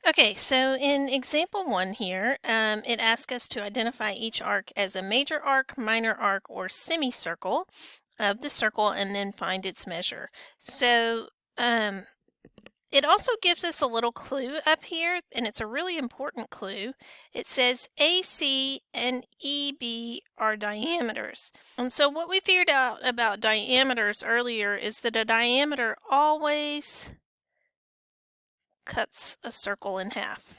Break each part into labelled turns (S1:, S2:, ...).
S1: Okay, so in example 1 here, it asks us to identify each arc as a major arc, minor arc, or semicircle of the circle and then find its measure. So um, it also gives us a little clue up here, and it's a really important clue. It says AC and EB are diameters. And so what we figured out about diameters earlier is that a diameter always cuts a circle in half.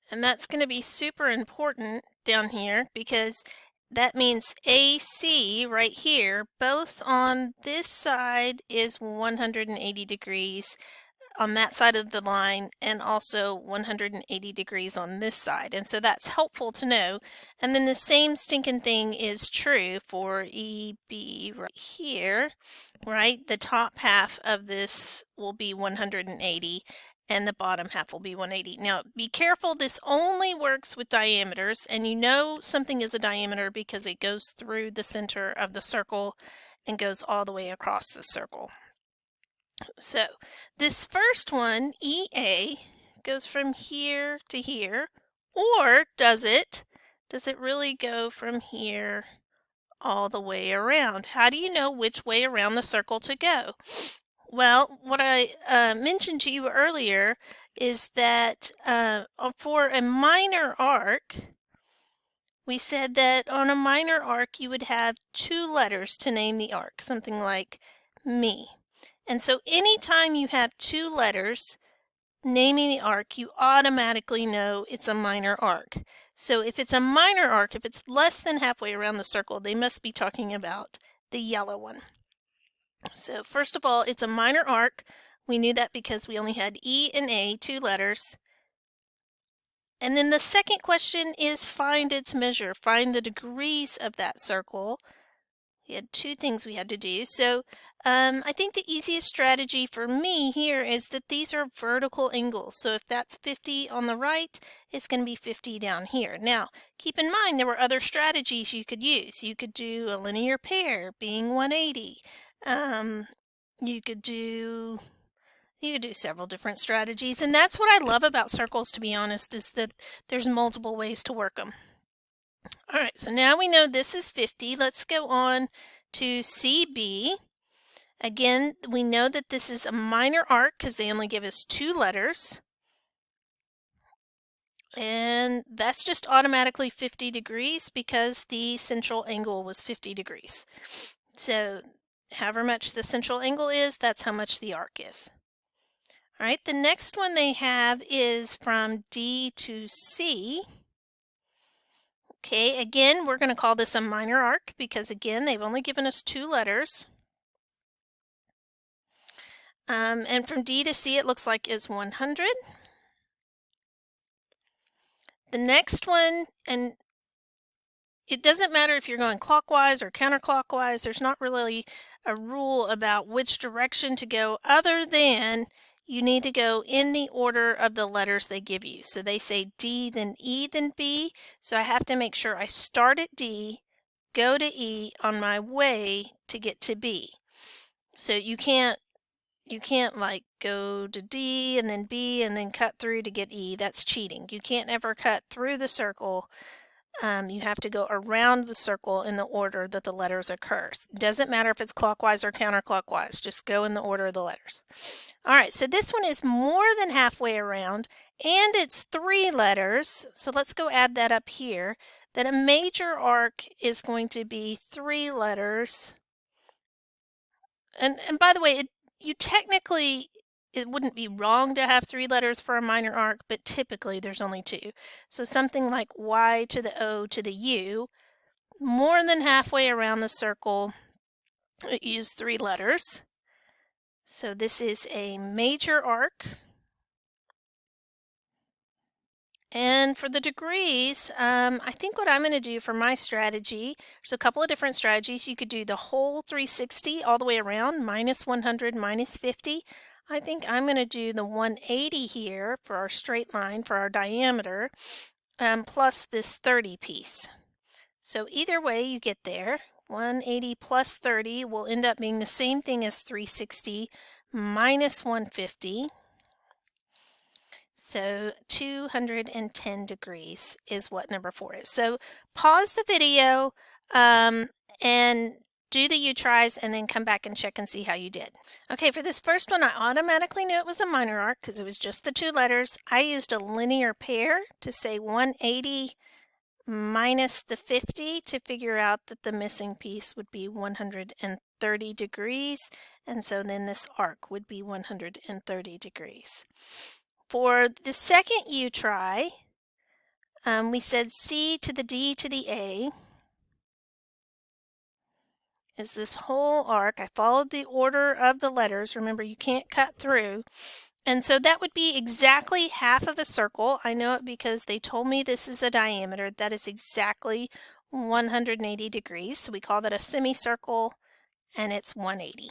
S1: And that's going to be super important down here because that means AC right here, both on this side is 180 degrees on that side of the line and also 180 degrees on this side. And so that's helpful to know. And then the same stinking thing is true for EB right here, right? The top half of this will be 180 and the bottom half will be 180. Now be careful, this only works with diameters, and you know something is a diameter because it goes through the center of the circle and goes all the way across the circle. So this first one, EA, goes from here to here, or does it? Does it really go from here all the way around? How do you know which way around the circle to go? Well, what I mentioned to you earlier is that for a minor arc, we said that on a minor arc you would have 2 letters to name the arc, something like me. And so anytime you have 2 letters naming the arc, you automatically know it's a minor arc. So if it's a minor arc, if it's less than halfway around the circle, they must be talking about the yellow one. So first of all, it's a minor arc. We knew that because we only had E and A, 2 letters. And then the second question is find its measure, find the degrees of that circle. We had 2 things we had to do. So I think the easiest strategy for me here is that these are vertical angles. So if that's 50 on the right, it's going to be 50 down here. Now, keep in mind there were other strategies you could use. You could do a linear pair being 180. You could do several different strategies, and that's what I love about circles, to be honest, is that there's multiple ways to work them. All right, so now we know this is 50. Let's go on to CB. Again, we know that this is a minor arc because they only give us 2 letters. And that's just automatically 50 degrees because the central angle was 50 degrees. So however much the central angle is, that's how much the arc is. All right, the next one they have is from D to C. Okay, again, we're going to call this a minor arc because, again, they've only given us 2 letters. And from D to C, it looks like is 100. The next one, and it doesn't matter if you're going clockwise or counterclockwise, there's not really a rule about which direction to go other than you need to go in the order of the letters they give you. So they say D, then E, then B. So I have to make sure I start at D, go to E on my way to get to B. So you can't like go to D and then B and then cut through to get E. That's cheating. You can't ever cut through the circle. You have to go around the circle in the order that the letters occur. Doesn't matter if it's clockwise or counterclockwise, just go in the order of the letters. All right, so this one is more than halfway around, and it's 3 letters, so let's go add that up here, that a major arc is going to be 3 letters. And by the way, you technically, it wouldn't be wrong to have 3 letters for a minor arc, but typically there's only 2. So something like Y to the O to the U, more than halfway around the circle, use 3 letters. So this is a major arc. And for the degrees, I think what I'm going to do for my strategy, there's a couple of different strategies. You could do the whole 360 all the way around, minus 100, minus 50. I think I'm going to do the 180 here for our straight line, for our diameter, plus this 30 piece. So either way you get there. 180 plus 30 will end up being the same thing as 360 minus 150. So 210 degrees is what number 4 is. So pause the video and do the U-tries and then come back and check and see how you did. Okay, for this first one, I automatically knew it was a minor arc because it was just the 2 letters. I used a linear pair to say 180 minus the 50 to figure out that the missing piece would be 130 degrees. And so then this arc would be 130 degrees. For the second U-try, we said C to the D to the A is this whole arc. I followed the order of the letters. Remember, you can't cut through. And so that would be exactly half of a circle. I know it because they told me this is a diameter. That is exactly 180 degrees. So we call that a semicircle, and it's 180.